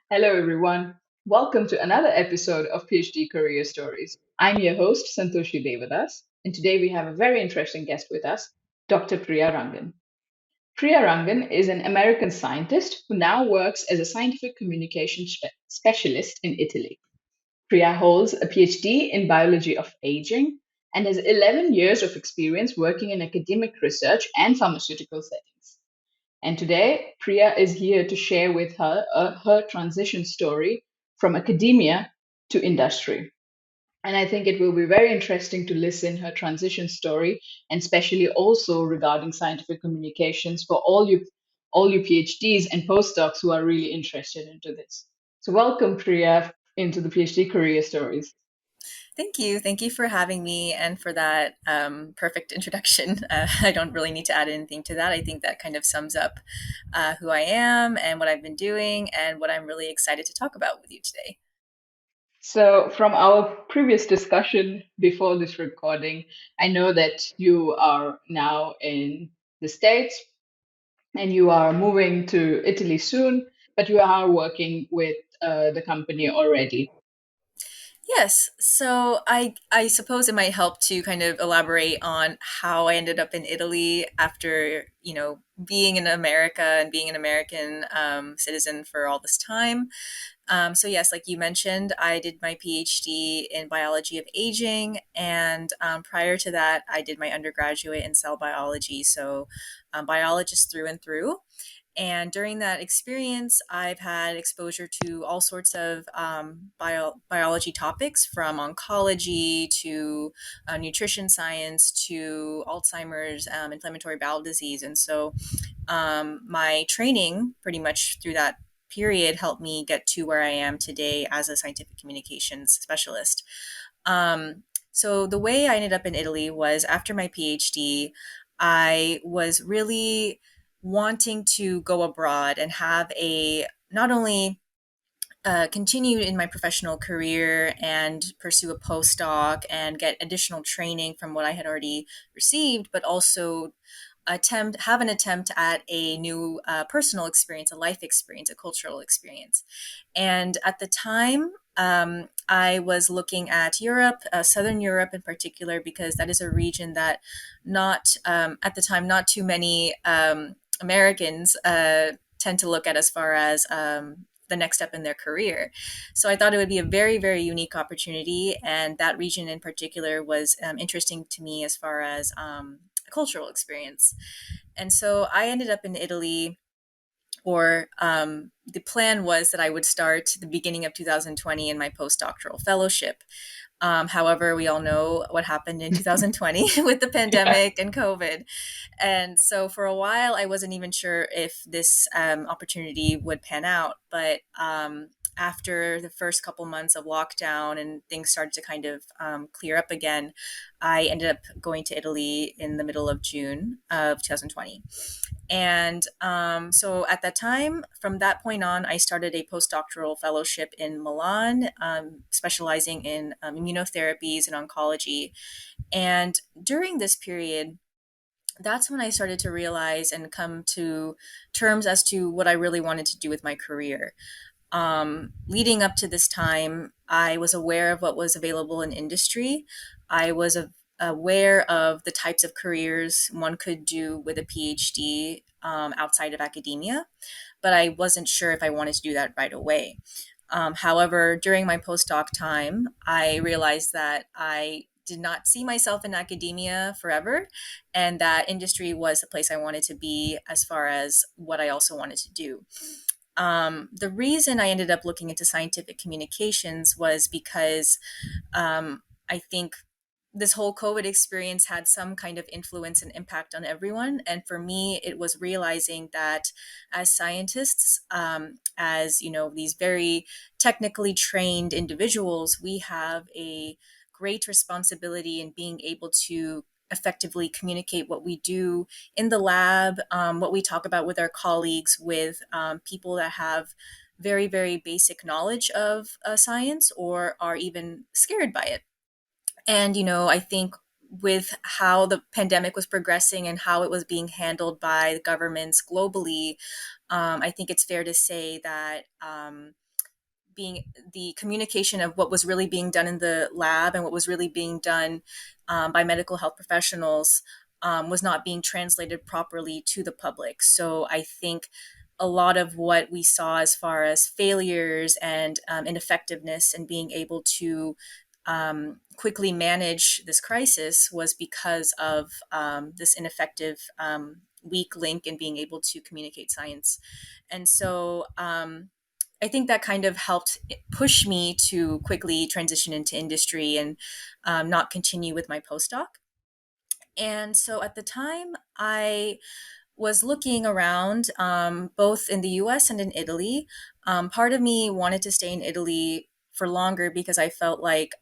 Hello, everyone. Welcome to another episode of PhD Career Stories. I'm your host, Santoshi Devadas, and today we have a very interesting guest with us, Dr. Priya Rangan. Priya Rangan is an American scientist who now works as a scientific communication specialist in Italy. Priya holds a PhD in biology of aging and has 11 years of experience working in academic research and pharmaceutical settings. And today, Priya is here to share with her transition story from academia to industry. And I think it will be very interesting to listen her transition story, and especially also regarding scientific communications for all you PhDs and postdocs who are really interested into this. So welcome, Priya, into the PhD career stories. Thank you. Thank you for having me and for that perfect introduction. I don't really need to add anything to that. I think that kind of sums up who I am and what I've been doing and what I'm really excited to talk about with you today. So, from our previous discussion before this recording, I know that you are now in the States and you are moving to Italy soon, but you are working with the company already. Yes. So I suppose it might help to kind of elaborate on how I ended up in Italy after, being in America and being an American citizen for all this time. So yes, like you mentioned, I did my PhD in biology of aging, and prior to that, I did my undergraduate in cell biology. So, biologist through and through. And during that experience, I've had exposure to all sorts of biology topics, from oncology to nutrition science to Alzheimer's, inflammatory bowel disease. And so my training pretty much through that period helped me get to where I am today as a scientific communications specialist. So the way I ended up in Italy was after my PhD, I was really wanting to go abroad and have a not only continue in my professional career and pursue a postdoc and get additional training from what I had already received, but also have an attempt at a new personal experience, a life experience, a cultural experience. And at the time, I was looking at Europe, Southern Europe in particular, because that is a region that not at the time not too many Americans tend to look at as far as the next step in their career. So I thought it would be a very, very unique opportunity. And that region in particular was interesting to me as far as a cultural experience. And so I ended up in Italy, or the plan was that I would start the beginning of 2020 in my postdoctoral fellowship. However, we all know what happened in 2020 with the Yeah. pandemic and COVID. And so for a while, I wasn't even sure if this opportunity would pan out. But after the first couple months of lockdown and things started to kind of clear up again, I ended up going to Italy in the middle of June of 2020. And so at that time, from that point on, I started a postdoctoral fellowship in Milan, specializing in immunotherapies and oncology. And during this period, that's when I started to realize and come to terms as to what I really wanted to do with my career. Leading up to this time, I was aware of what was available in industry. I was aware of the types of careers one could do with a PhD outside of academia, but I wasn't sure if I wanted to do that right away. However, during my postdoc time, I realized that I did not see myself in academia forever, and that industry was the place I wanted to be as far as what I also wanted to do. The reason I ended up looking into scientific communications was because I think this whole COVID experience had some kind of influence and impact on everyone. And for me, it was realizing that as scientists, as these very technically trained individuals, we have a great responsibility in being able to effectively communicate what we do in the lab, what we talk about with our colleagues, with people that have very, very basic knowledge of science or are even scared by it. And, I think with how the pandemic was progressing and how it was being handled by the governments globally, I think it's fair to say that being the communication of what was really being done in the lab and what was really being done by medical health professionals was not being translated properly to the public. So I think a lot of what we saw as far as failures and ineffectiveness and being able to quickly manage this crisis was because of this ineffective weak link in being able to communicate science. And so I think that kind of helped push me to quickly transition into industry and not continue with my postdoc. And so at the time, I was looking around both in the US and in Italy. Part of me wanted to stay in Italy for longer because I felt like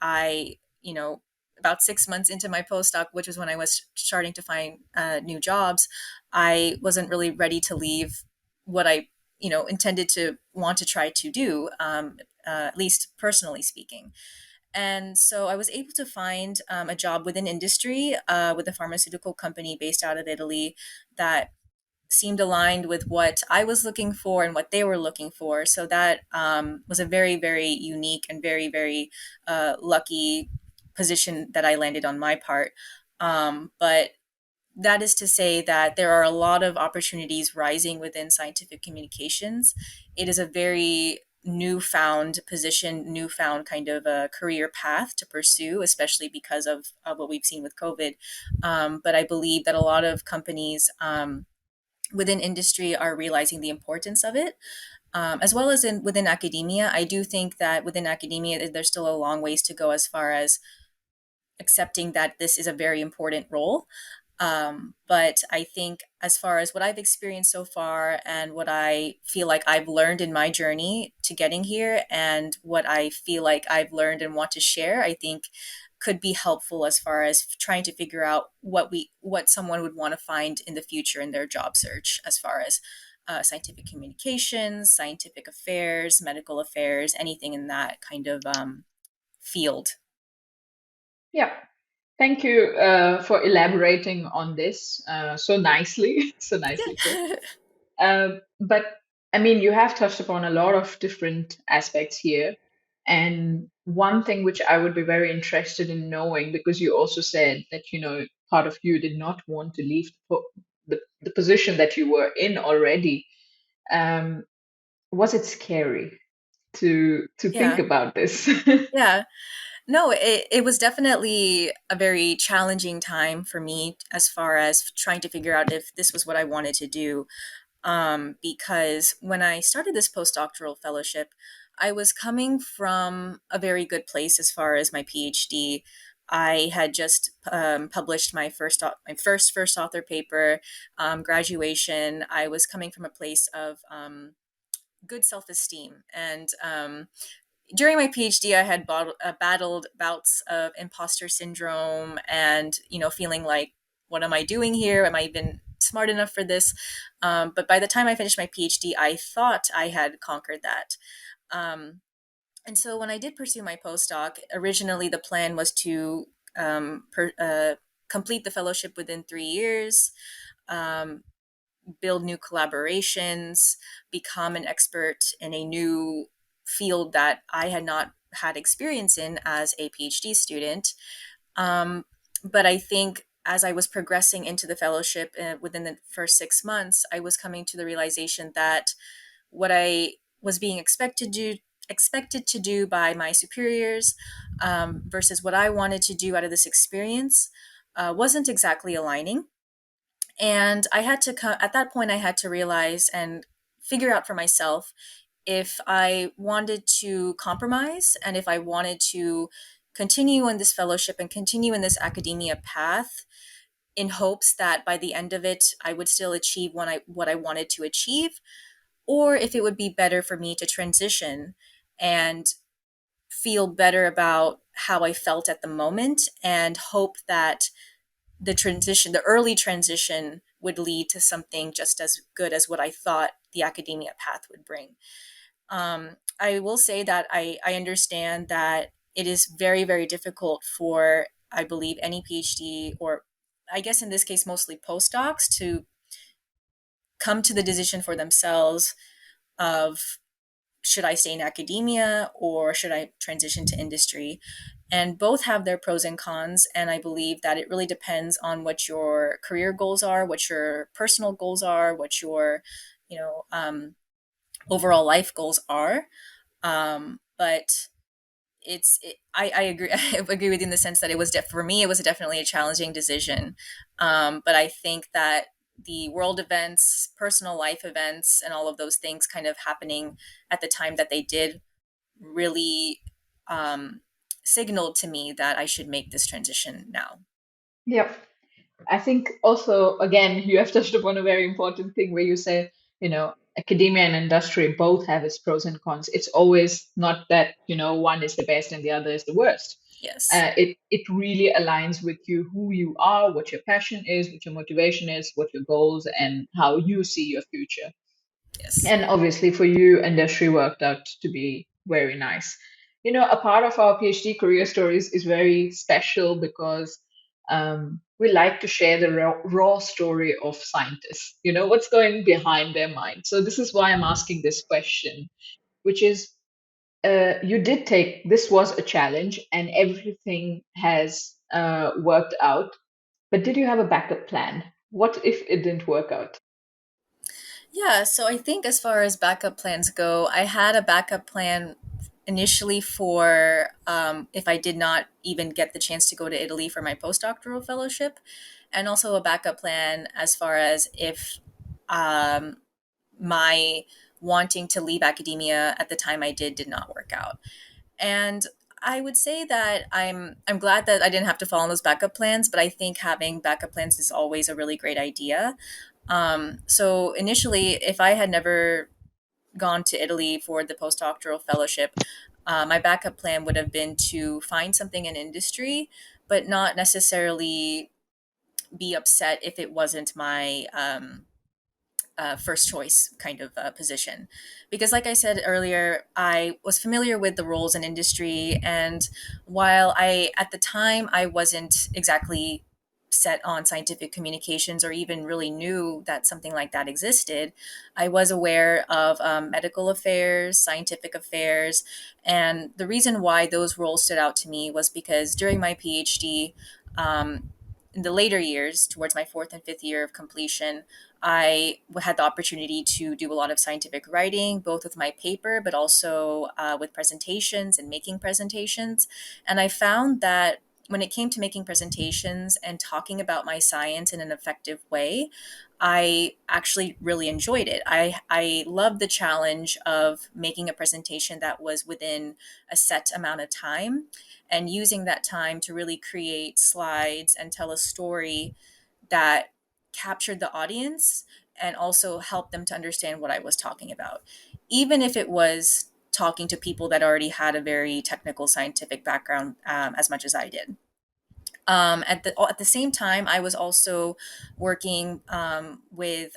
about 6 months into my postdoc, which was when I was starting to find new jobs, I wasn't really ready to leave what I, intended to want to try to do, at least personally speaking. And so I was able to find a job within industry with a pharmaceutical company based out of Italy that seemed aligned with what I was looking for and what they were looking for. So that was a very, very unique and very, very lucky position that I landed on my part. But that is to say that there are a lot of opportunities rising within scientific communications. It is a very newfound position, newfound kind of a career path to pursue, especially because of what we've seen with COVID. But I believe that a lot of companies within industry are realizing the importance of it. As well as within academia, I do think that within academia, there's still a long ways to go as far as accepting that this is a very important role. But I think, as far as what I've experienced so far and what I feel like I've learned in my journey to getting here, and what I feel like I've learned and want to share, I think could be helpful as far as trying to figure out what someone would want to find in the future in their job search, as far as scientific communications, scientific affairs, medical affairs, anything in that kind of field. Yeah. Thank you for elaborating on this so nicely, so nicely put. Yeah. But I mean, you have touched upon a lot of different aspects here. And one thing which I would be very interested in knowing, because you also said that, part of you did not want to leave the position that you were in already. Um, was it scary to think Yeah. about this? Yeah. No, it was definitely a very challenging time for me as far as trying to figure out if this was what I wanted to do. Because when I started this postdoctoral fellowship, I was coming from a very good place as far as my PhD. I had just published my first author paper, graduation. I was coming from a place of good self esteem, and during my PhD, I had battled bouts of imposter syndrome and, feeling like, what am I doing here? Am I even smart enough for this? But by the time I finished my PhD, I thought I had conquered that. Um, and so when I did pursue my postdoc, originally the plan was to complete the fellowship within 3 years. Um, Build new collaborations, become an expert in a new field that I had not had experience in as a PhD student. Um, but I think as I was progressing into the fellowship within the first 6 months, I was coming to the realization that what I was being expected to do by my superiors versus what I wanted to do out of this experience wasn't exactly aligning. And I had to at that point I had to realize and figure out for myself if I wanted to compromise and if I wanted to continue in this fellowship and continue in this academia path in hopes that by the end of it I would still achieve what I wanted to achieve, or if it would be better for me to transition and feel better about how I felt at the moment and hope that the early transition would lead to something just as good as what I thought the academia path would bring. I will say that I understand that it is very, very difficult for, I believe, any PhD, or I guess in this case, mostly postdocs, to come to the decision for themselves of should I stay in academia or should I transition to industry? And both have their pros and cons. And I believe that it really depends on what your career goals are, what your personal goals are, what your, you know, overall life goals are. But I agree. I agree with you in the sense that for me, it was definitely a challenging decision. But I think that the world events, personal life events, and all of those things kind of happening at the time that they did really um, signaled to me that I should make this transition now. Yep. I think also, again, you have touched upon a very important thing where you say, academia and industry both have its pros and cons. It's always not that, one is the best and the other is the worst. Yes. It really aligns with you, who you are, what your passion is, what your motivation is, what your goals, and how you see your future. Yes. And obviously, for you, industry worked out to be very nice. A part of our PhD career stories is very special because we like to share the raw story of scientists, what's going behind their mind. So, this is why I'm asking this question, which is you did take this was a challenge and everything has worked out, but did you have a backup plan? What if it didn't work out? Yeah, so I think as far as backup plans go, I had a backup plan initially for if I did not even get the chance to go to Italy for my postdoctoral fellowship, and also a backup plan as far as if um, my wanting to leave academia at the time I did not work out. And I would say that I'm glad that I didn't have to follow those backup plans, but I think having backup plans is always a really great idea. So initially, if I had never gone to Italy for the postdoctoral fellowship, my backup plan would have been to find something in industry, but not necessarily be upset if it wasn't my first choice kind of position. Because, like I said earlier, I was familiar with the roles in industry. And while at the time, I wasn't exactly set on scientific communications or even really knew that something like that existed, I was aware of medical affairs, scientific affairs. And the reason why those roles stood out to me was because during my PhD, in the later years, towards my fourth and fifth year of completion, I had the opportunity to do a lot of scientific writing, both with my paper, but also with presentations and making presentations. And I found that when it came to making presentations and talking about my science in an effective way, I actually really enjoyed it. I loved the challenge of making a presentation that was within a set amount of time and using that time to really create slides and tell a story that captured the audience and also helped them to understand what I was talking about, even if it was talking to people that already had a very technical scientific background as much as I did. At the same time, I was also working with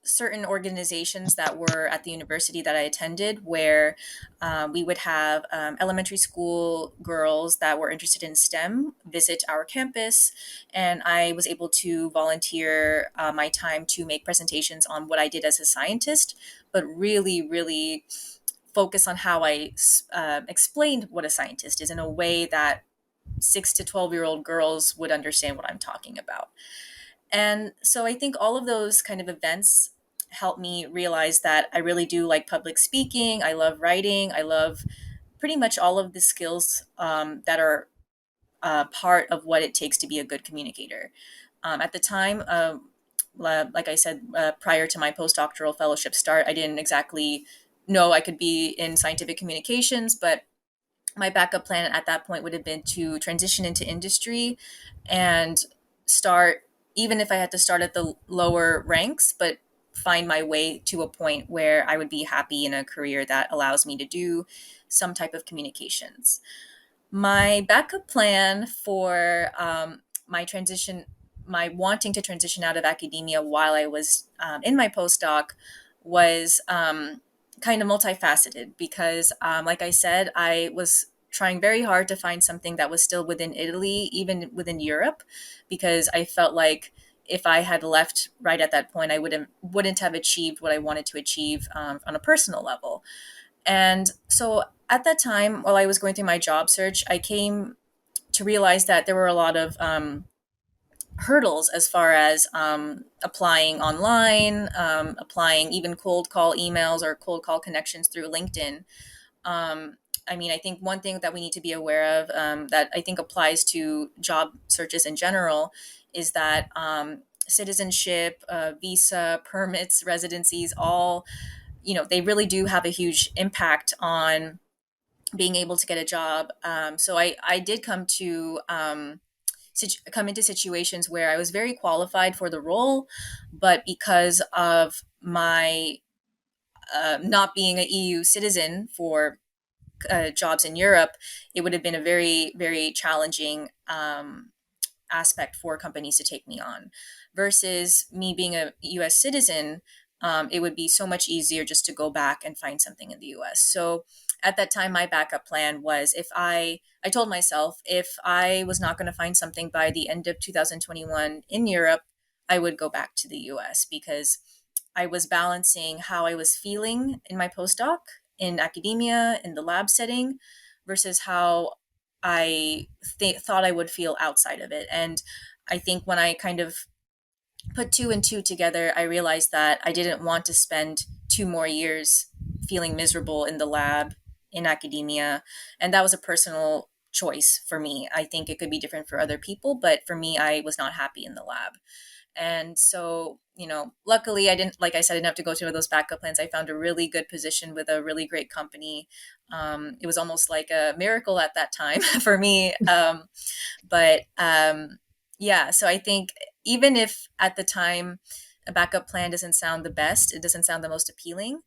certain organizations that were at the university that I attended, where we would have elementary school girls that were interested in STEM visit our campus, and I was able to volunteer my time to make presentations on what I did as a scientist, but really, really focus on how I explained what a scientist is in a way that 6 to 12-year-old girls would understand what I'm talking about. And so I think all of those kind of events helped me realize that I really do like public speaking. I love writing. I love pretty much all of the skills that are part of what it takes to be a good communicator. At the time, like I said, prior to my postdoctoral fellowship start, I didn't exactly know I could be in scientific communications, but my backup plan at that point would have been to transition into industry and start, even if I had to start at the lower ranks, but find my way to a point where I would be happy in a career that allows me to do some type of communications. My backup plan for my transition, my wanting to transition out of academia while I was in my postdoc, was kind of multifaceted because, like I said, I was trying very hard to find something that was still within Italy, even within Europe, because I felt like if I had left right at that point, I wouldn't have achieved what I wanted to achieve on a personal level. And so at that time, while I was going through my job search, I came to realize that there were a lot of hurdles as far as applying online, applying even cold call emails or cold call connections through LinkedIn. Um, I mean, I think one thing that we need to be aware of, that I think applies to job searches in general, is that citizenship, visa, permits, residencies, all, they really do have a huge impact on being able to get a job. So I did come into situations where I was very qualified for the role, but because of my not being an EU citizen for jobs in Europe, it would have been a very, very challenging aspect for companies to take me on. Versus me being a US citizen, it would be so much easier just to go back and find something in the US. So at that time, my backup plan was, I told myself if I was not going to find something by the end of 2021 in Europe, I would go back to the US because I was balancing how I was feeling in my postdoc, in academia, in the lab setting, versus how thought I would feel outside of it. And I think when I kind of put two and two together, I realized that I didn't want to spend 2 more years feeling miserable in the lab, in academia. And that was a personal choice for me. I think it could be different for other people, but for me, I was not happy in the lab. And so, luckily I didn't, like I said, I didn't have to go through those backup plans. I found a really good position with a really great company. It was almost like a miracle at that time for me. But yeah, so I think even if at the time a backup plan doesn't sound the best, it doesn't sound the most appealing,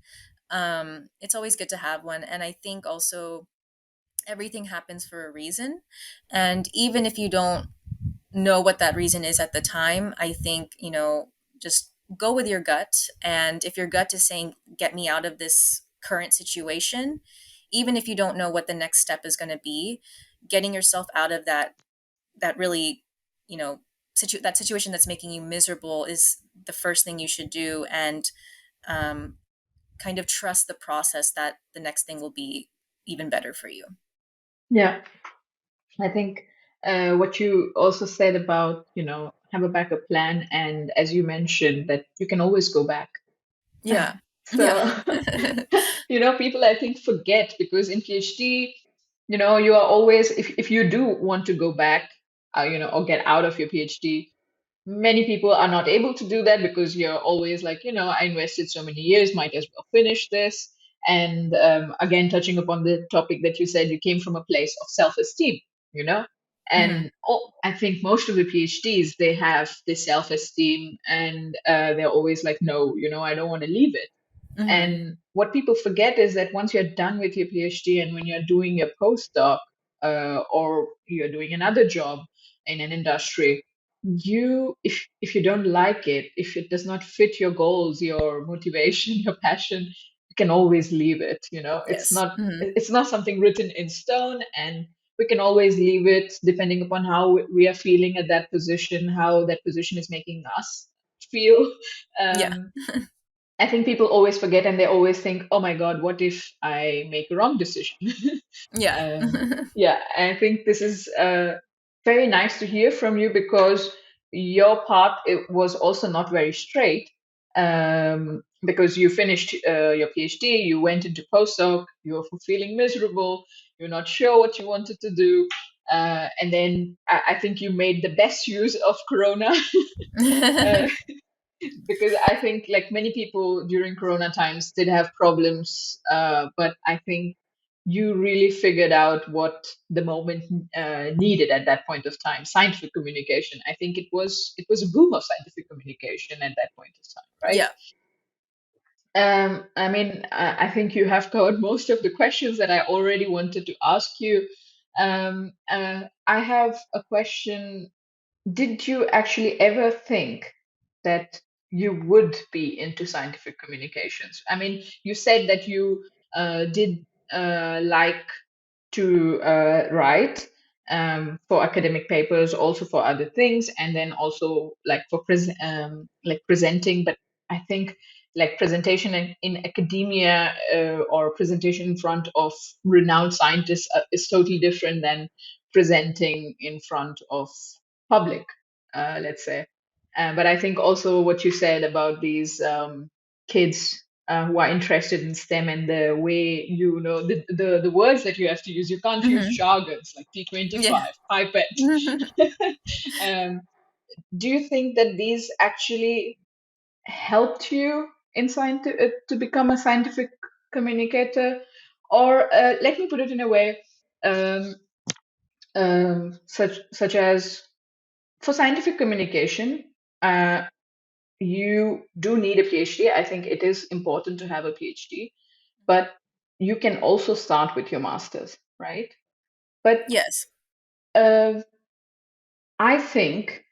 it's always good to have one. And I think also everything happens for a reason. And even if you don't know what that reason is at the time, I think, just go with your gut. And if your gut is saying, get me out of this current situation, even if you don't know what the next step is going to be, getting yourself out of that really, you know, that situation that's making you miserable is the first thing you should do. And um, kind of trust the process that the next thing will be even better for you. Yeah, I think what you also said about, have a backup plan, and as you mentioned, that you can always go back. Yeah. So, Yeah. people I think forget because in PhD, you are always, if you do want to go back, or get out of your PhD, many people are not able to do that because you're always like, I invested so many years, might as well finish this. And again, touching upon the topic that you said, you came from a place of self-esteem, you know, Hmm. and I think most of the PhDs, they have this self-esteem, and they're always like, no, I don't want to leave it. Hmm. And what people forget is that once you're done with your PhD and when you're doing your postdoc, or you're doing another job in an industry, if you don't like it, if it does not fit your goals, your motivation, your passion, you can always leave it. Yes. Hmm. It's not something written in stone, and we can always leave it depending upon how we are feeling at that position, how that position is making us feel. Yeah. Um, I think people always forget, and they always think, oh my God, what if I make a wrong decision? Yeah. Yeah, I think this is very nice to hear from you because your path, it was also not very straight, because you finished your PhD, you went into postdoc, you were feeling miserable, you're not sure what you wanted to do. And then I think you made the best use of Corona. uh, because I think, like many people during Corona times, did have problems, but I think you really figured out what the moment needed at that point of time. Scientific communication. I think it was a boom of scientific communication at that point of time, right? Yeah. I mean, I think you have covered most of the questions that I already wanted to ask you. I have a question. Did you actually ever think that you would be into scientific communications? I mean, you said that you did like to write, for academic papers, also for other things, and then also like for like presenting. But I think like presentation in academia or presentation in front of renowned scientists is totally different than presenting in front of public, let's say. But I think also what you said about these kids who are interested in STEM and the way you know the words that you have to use. You can't use Hmm. jargons like Yeah. T25, pipette. um, do you think that these actually helped you in to become a scientific communicator? Or let me put it in a way, um, such as for scientific communication, you do need a PhD. I think it is important to have a PhD, but you can also start with your master's, right? But Yes. uh, I think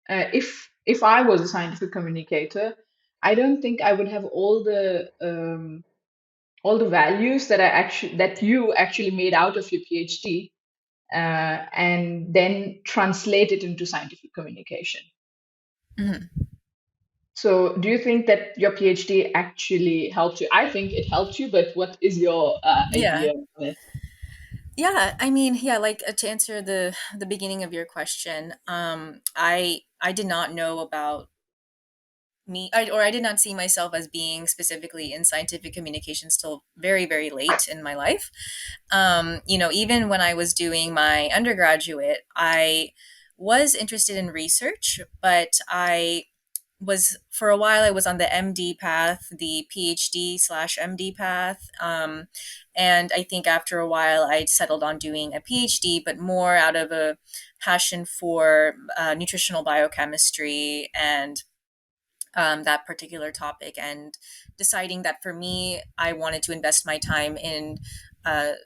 if I was a scientific communicator, I don't think I would have all the values that I actually that you actually made out of your PhD and then translate it into scientific communication. Hmm. So, do you think that your PhD actually helped you? I think it helped you, but what is your Yeah. idea of it? Yeah, I mean, yeah, like to answer the beginning of your question, I did not know about or I did not see myself as being specifically in scientific communications till very, very late in my life. Even when I was doing my undergraduate, I was interested in research, but for a while I was on the MD path, the PhD slash MD path. And I think after a while I settled on doing a PhD, but more out of a passion for nutritional biochemistry and that particular topic, and deciding that for me, I wanted to invest my time in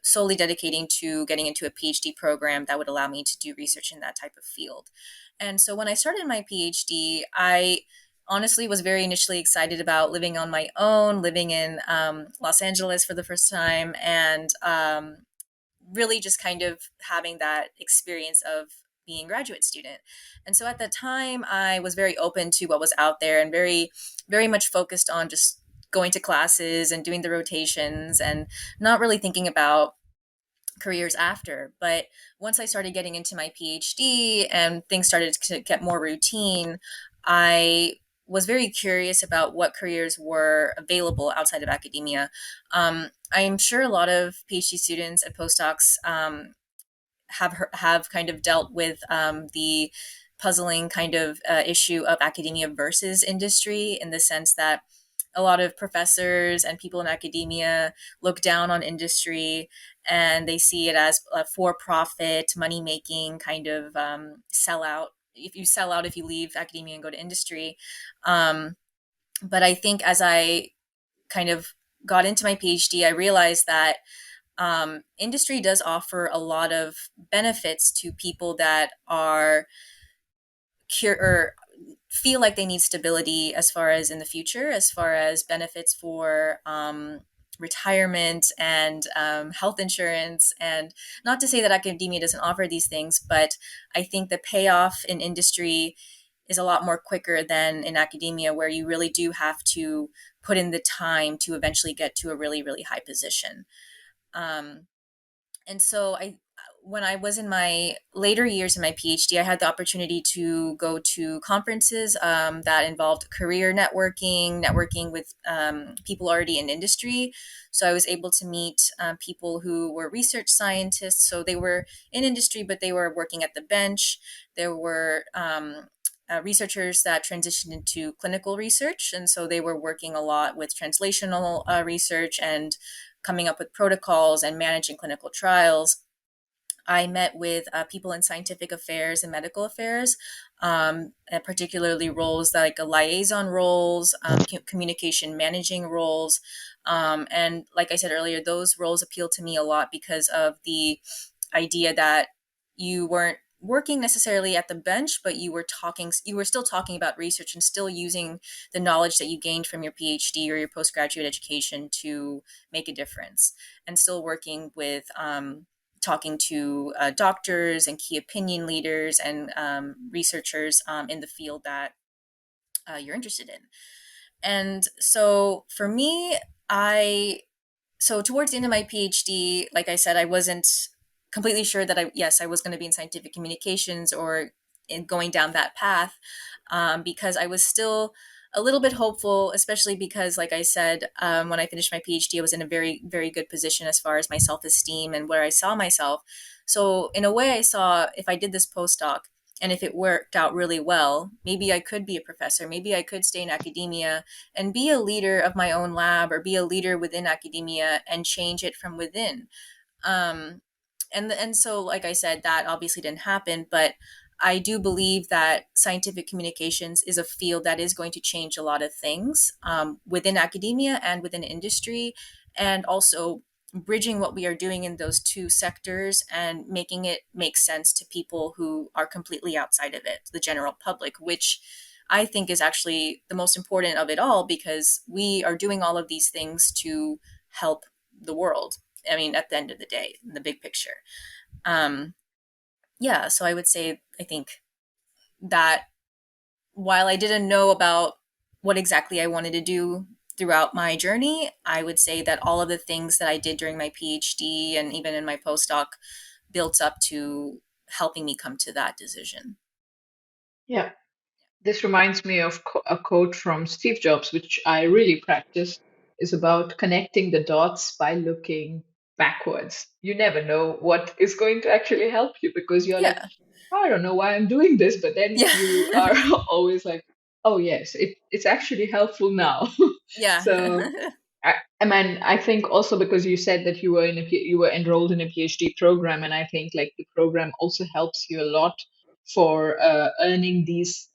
solely dedicating to getting into a PhD program that would allow me to do research in that type of field. And so when I started my PhD, I honestly was very initially excited about living on my own, living in Los Angeles for the first time, and really just kind of having that experience of being a graduate student. And so at the time I was very open to what was out there and very, very much focused on just going to classes and doing the rotations and not really thinking about careers after. But once I started getting into my PhD and things started to get more routine, I was very curious about what careers were available outside of academia. I'm sure a lot of PhD students and postdocs have kind of dealt with the puzzling kind of issue of academia versus industry, in the sense that a lot of professors and people in academia look down on industry, and they see it as a for-profit, money-making kind of sellout. If you sell out, if you leave academia and go to industry. Um, but I think as I kind of got into my PhD, I realized that industry does offer a lot of benefits to people that are or feel like they need stability as far as in the future, as far as benefits for retirement and health insurance. And not to say that academia doesn't offer these things, but I think the payoff in industry is a lot more quicker than in academia, where you really do have to put in the time to eventually get to a really, really high position. Um, and so when I was in my later years in my PhD, I had the opportunity to go to conferences that involved career networking, networking with people already in industry. So I was able to meet people who were research scientists. So they were in industry, but they were working at the bench. There were researchers that transitioned into clinical research. And so they were working a lot with translational research and coming up with protocols and managing clinical trials. I met with people in scientific affairs and medical affairs, and particularly roles like liaison roles, communication managing roles. And like I said earlier, those roles appeal to me a lot because of the idea that you weren't working necessarily at the bench, but you were still talking about research and still using the knowledge that you gained from your PhD or your postgraduate education to make a difference, and still working with talking to doctors and key opinion leaders and researchers in the field that you're interested in. And so for me, I so towards the end of my PhD, like I said, I wasn't completely sure that I was going to be in scientific communications or in going down that path, because I was still a little bit hopeful, especially because, like I said, when I finished my PhD, I was in a very, very good position as far as my self esteem and where I saw myself. So, in a way, I saw if I did this postdoc and if it worked out really well, maybe I could be a professor, maybe I could stay in academia and be a leader of my own lab or be a leader within academia and change it from within. Um, and so, like I said, that obviously didn't happen, but I do believe that scientific communications is a field that is going to change a lot of things within academia and within industry, and also bridging what we are doing in those two sectors and making it make sense to people who are completely outside of it, the general public, which I think is actually the most important of it all, because we are doing all of these things to help the world. I mean, at the end of the day, in the big picture. Um, yeah, so I would say, I think that while I didn't know about what exactly I wanted to do throughout my journey, I would say that all of the things that I did during my PhD and even in my postdoc built up to helping me come to that decision. Yeah. This reminds me of a quote from Steve Jobs, which I really practice, is about connecting the dots by looking backwards. You never know what is going to actually help you because you're like, Yeah. "Oh, I don't know why I'm doing this, but then Yeah. you are always like, oh yes, it's actually helpful now. Yeah. So I mean, I think also because you said that you were you were enrolled in a PhD program, and I think like the program also helps you a lot for earning these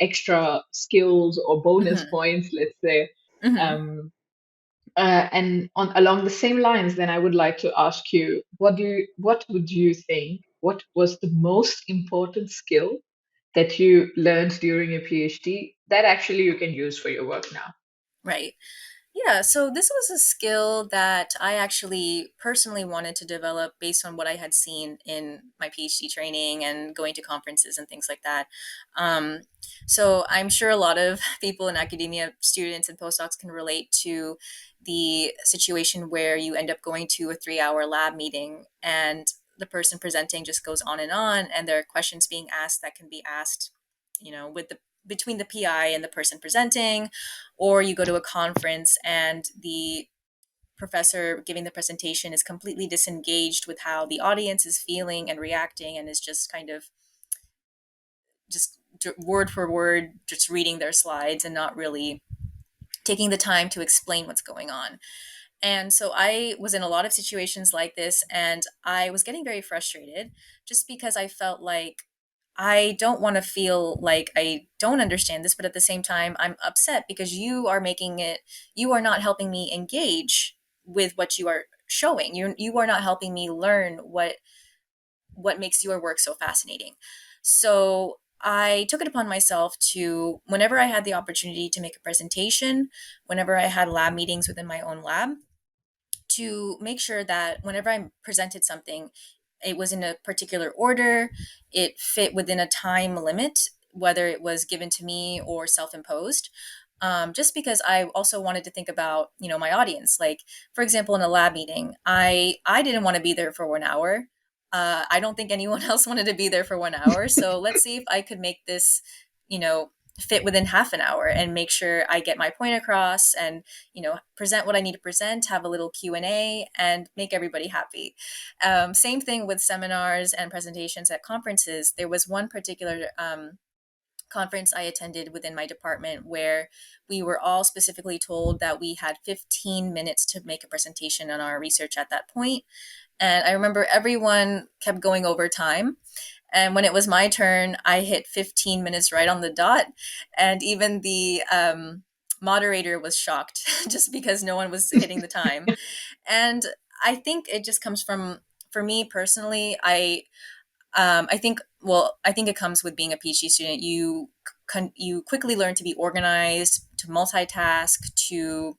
extra skills or bonus Hmm. points, let's say. Hmm. Um, and on along the same lines, then I would like to ask you, what would you think? What was the most important skill that you learned during your PhD that actually you can use for your work now? Right. Yeah, so this was a skill that I actually personally wanted to develop based on what I had seen in my PhD training and going to conferences and things like that. Um, so I'm sure a lot of people in academia, students and postdocs, can relate to the situation where you end up going to a 3 hour lab meeting and the person presenting just goes on, and there are questions being asked that can be asked, with the between the PI and the person presenting, or you go to a conference and the professor giving the presentation is completely disengaged with how the audience is feeling and reacting and is just kind of just word for word just reading their slides and not really taking the time to explain what's going on. And so I was in a lot of situations like this, and I was getting very frustrated just because I felt like I don't want to feel like I don't understand this, but at the same time, I'm upset because you are not helping me engage with what you are showing. You are not helping me learn what makes your work so fascinating. So I took it upon myself to, whenever I had the opportunity to make a presentation, whenever I had lab meetings within my own lab, to make sure that whenever I presented something, it was in a particular order, it fit within a time limit, whether it was given to me or self imposed. Just because I also wanted to think about, my audience. Like, for example, in a lab meeting, I didn't want to be there for 1 hour. I don't think anyone else wanted to be there for 1 hour. So let's see if I could make this, you know, fit within half an hour and make sure I get my point across and present what I need to present, have a little Q&A, and make everybody happy. Same thing with seminars and presentations at conferences. There was one particular conference I attended within my department where we were all specifically told that we had 15 minutes to make a presentation on our research at that point. And I remember everyone kept going over time. And when it was my turn, I hit 15 minutes right on the dot. And even the moderator was shocked just because no one was hitting the time. And I think it just comes from, for me personally, I think it comes with being a PhD student. You quickly learn to be organized, to multitask, to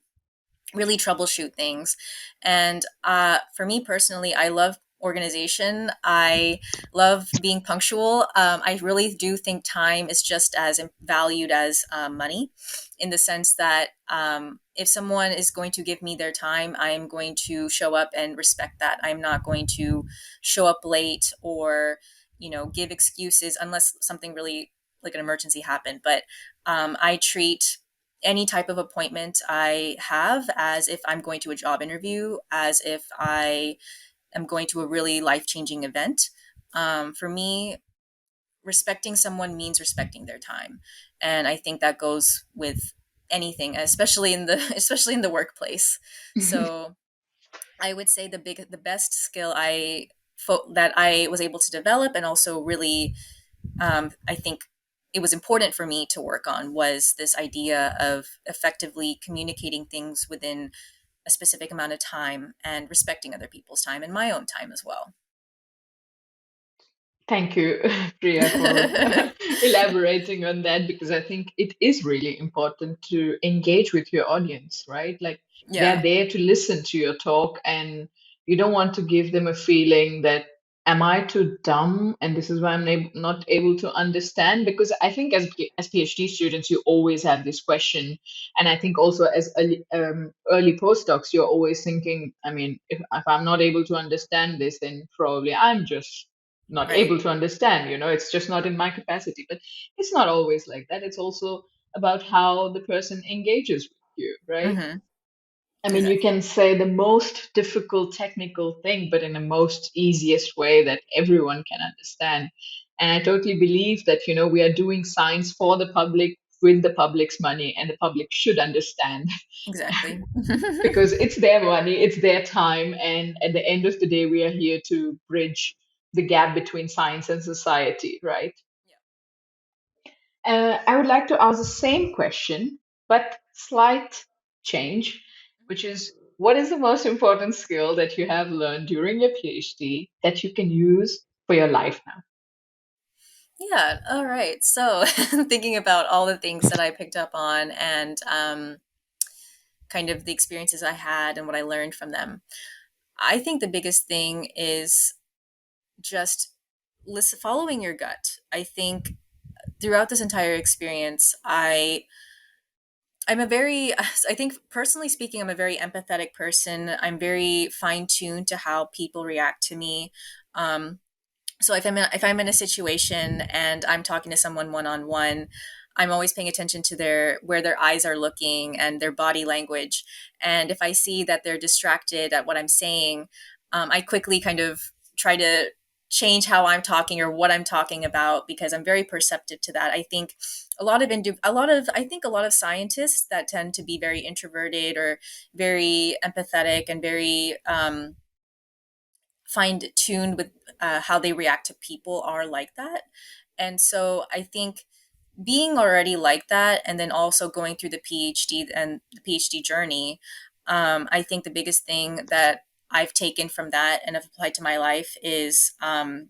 really troubleshoot things. And for me personally, I love organization. I love being punctual. I really do think time is just as valued as money, in the sense that if someone is going to give me their time, I am going to show up and respect that. I'm not going to show up late or, give excuses unless something really like an emergency happened. But I treat any type of appointment I have as if I'm going to a job interview, as if I am going to a really life changing event. For me, respecting someone means respecting their time, and I think that goes with anything, especially in the especially in the workplace. So I would say the best skill that I was able to develop, and also really, I think it was important for me to work on, was this idea of effectively communicating things within a specific amount of time and respecting other people's time and my own time as well. Thank you, Priya, for elaborating on that, because I think it is really important to engage with your audience, right? Like, they're Yeah, there to listen to your talk, and you don't want to give them a feeling that, am I too dumb? And this is why I'm not able to understand. Because I think as PhD students, you always have this question. And I think also as early postdocs, you're always thinking, I mean, if I'm not able to understand this, then probably I'm just not right. able to understand, it's just not in my capacity. But it's not always like that. It's also about how the person engages with you, right? Hmm. I mean, you Exactly. can say the most difficult technical thing, but in the most easiest way that everyone can understand. And I totally believe that, we are doing science for the public, with the public's money, and the public should understand. Exactly. Because it's their money, it's their time, and at the end of the day, we are here to bridge the gap between science and society, right? Yeah. I would like to ask the same question, but slight change, which is, what is the most important skill that you have learned during your PhD that you can use for your life now? Yeah. All right. So, thinking about all the things that I picked up on, and kind of the experiences I had and what I learned from them, I think the biggest thing is just following your gut. I think throughout this entire experience, I'm a very, I think personally speaking, I'm a very empathetic person. I'm very fine tuned to how people react to me. Um, so if I'm in a situation and I'm talking to someone one on one, I'm always paying attention to where their eyes are looking and their body language. And if I see that they're distracted at what I'm saying, I quickly kind of try to change how I'm talking or what I'm talking about, because I'm very perceptive to that. I think a lot of scientists that tend to be very introverted or very empathetic and very find tuned with how they react to people are like that. And so I think being already like that, and then also going through the PhD and the PhD journey, I think the biggest thing that I've taken from that and have applied to my life is kind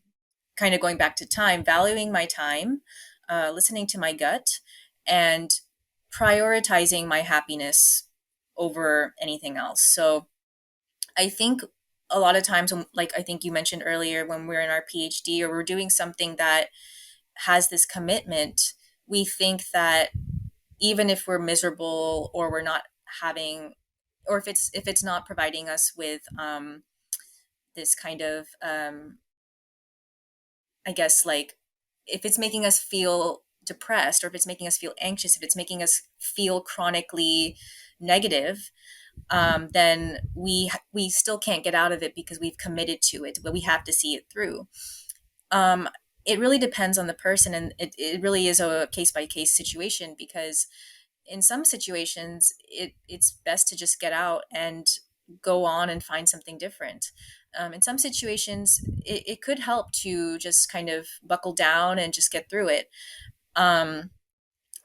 of going back to time, valuing my time, listening to my gut, and prioritizing my happiness over anything else. So I think a lot of times, like I think you mentioned earlier, when we're in our PhD or we're doing something that has this commitment, we think that even if we're miserable or we're not having, or if it's not providing us with this kind of, I guess, like, if it's making us feel depressed, or if it's making us feel anxious, if it's making us feel chronically negative, then we still can't get out of it because we've committed to it, but we have to see it through. Um, it really depends on the person, and it really is a case by case situation, because in some situations it's best to just get out and go on and find something different. In some situations, it could help to just kind of buckle down and just get through it. Um,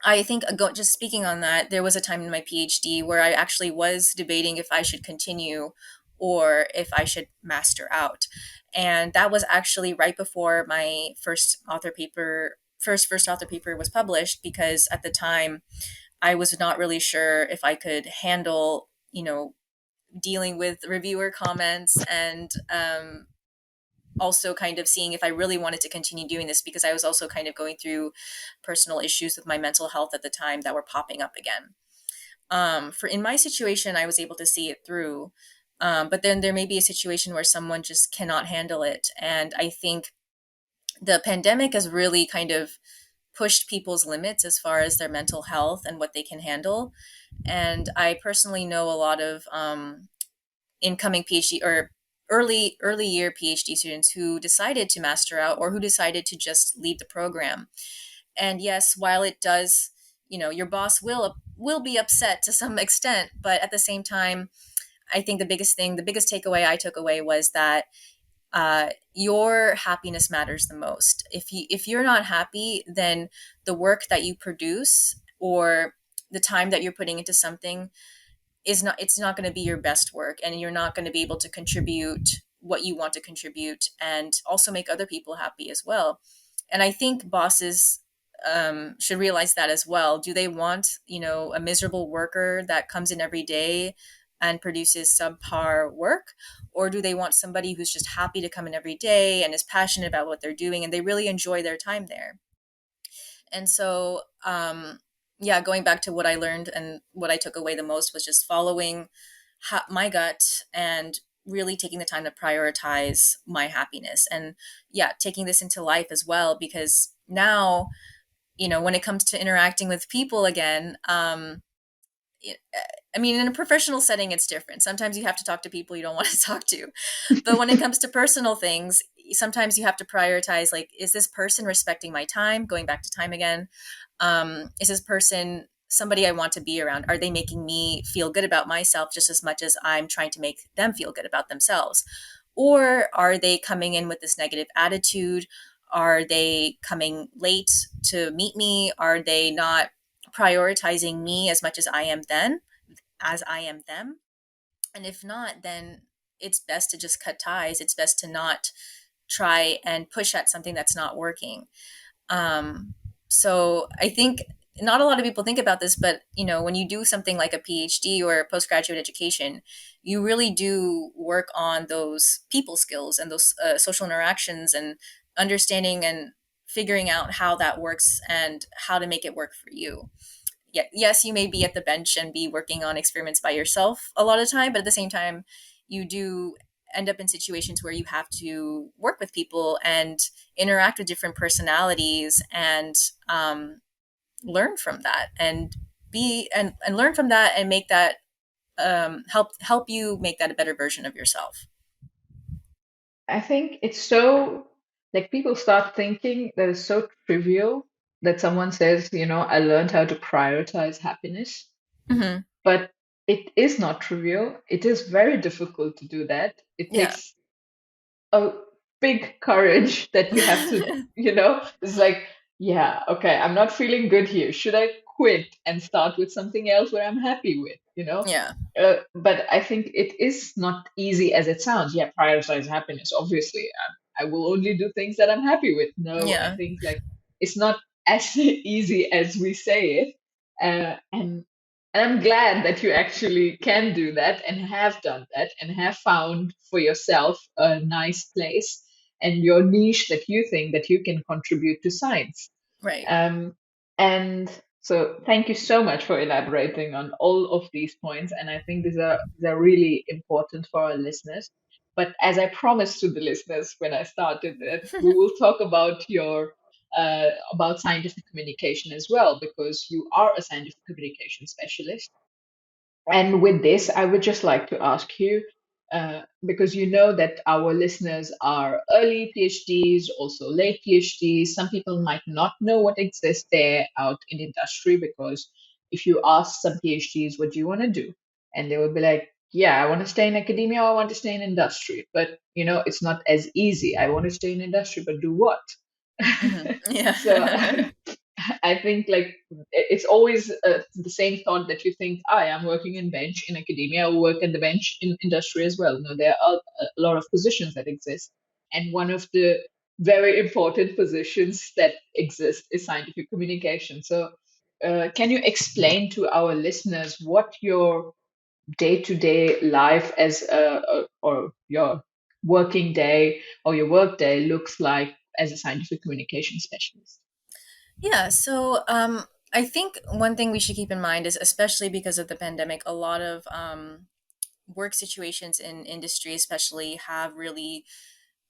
I think just speaking on that, there was a time in my PhD where I actually was debating if I should continue or if I should master out. And that was actually right before my first author paper was published, because at the time I was not really sure if I could handle, dealing with reviewer comments and also kind of seeing if I really wanted to continue doing this, because I was also kind of going through personal issues with my mental health at the time that were popping up again. For in my situation, I was able to see it through. But then there may be a situation where someone just cannot handle it. And I think the pandemic has really kind of pushed people's limits as far as their mental health and what they can handle. And I personally know a lot of incoming PhD or early year PhD students who decided to master out or who decided to just leave the program. And yes, while it does, your boss will be upset to some extent, but at the same time, I think the biggest takeaway I took away was that your happiness matters the most. If you're not happy, then the work that you produce or the time that you're putting into something is not it's not going to be your best work, and you're not going to be able to contribute what you want to contribute and also make other people happy as well. And I think bosses should realize that as well. Do they want, a miserable worker that comes in every day and produces subpar work, or do they want somebody who's just happy to come in every day and is passionate about what they're doing and they really enjoy their time there? And so, yeah, going back to what I learned and what I took away the most was just following my gut and really taking the time to prioritize my happiness. And yeah, taking this into life as well, because now, when it comes to interacting with people again, I mean, in a professional setting, it's different. Sometimes you have to talk to people you don't want to talk to. But when it comes to personal things, sometimes you have to prioritize, like, is this person respecting my time? Going back to time again. Is this person somebody I want to be around? Are they making me feel good about myself just as much as I'm trying to make them feel good about themselves? Or are they coming in with this negative attitude? Are they coming late to meet me? Are they not prioritizing me as much as I am them? And if not, then it's best to just cut ties. It's best to not try and push at something that's not working. Um, so I think not a lot of people think about this, but when you do something like a PhD or postgraduate education, you really do work on those people skills and those social interactions and understanding and figuring out how that works and how to make it work for you. Yeah, yes, you may be at the bench and be working on experiments by yourself a lot of the time, but at the same time, you do end up in situations where you have to work with people and interact with different personalities and learn from that and and learn from that and make that help you make that a better version of yourself. I think it's so, like, people start thinking that it's so trivial that someone says, I learned how to prioritize happiness. Hmm. But it is not trivial. It is very difficult to do that. It Yeah. takes a big courage that you have to, it's like, yeah, okay, I'm not feeling good here. Should I quit and start with something else where I'm happy with, Yeah. But I think it is not easy as it sounds. Yeah, prioritize happiness. Obviously, I will only do things that I'm happy with. No, I Yeah. think like it's not as easy as we say it. And I'm glad that you actually can do that and have done that and have found for yourself a nice place and your niche that you think that you can contribute to science. Right. Um, and so thank you so much for elaborating on all of these points. And I think these are really important for our listeners. But as I promised to the listeners when I started that, we will talk about scientific communication as well, because you are a scientific communication specialist. And with this, I would just like to ask you, because you know that our listeners are early PhDs, also late PhDs. Some people might not know what exists there out in industry, because if you ask some PhDs, what do you want to do? And they will be like, yeah, I want to stay in academia or I want to stay in industry. But, it's not as easy. I want to stay in industry, but do what? Hmm. Yeah. So I think like it's always the same thought that you think, I am working in bench in academia, I will work at the bench in industry as well. No, there are a lot of positions that exist. And one of the very important positions that exist is scientific communication. So, can you explain to our listeners what your day to day life as or your working day or your work day looks like as a scientific communication specialist? Yeah, so I think one thing we should keep in mind is, especially because of the pandemic, a lot of work situations in industry, especially, have really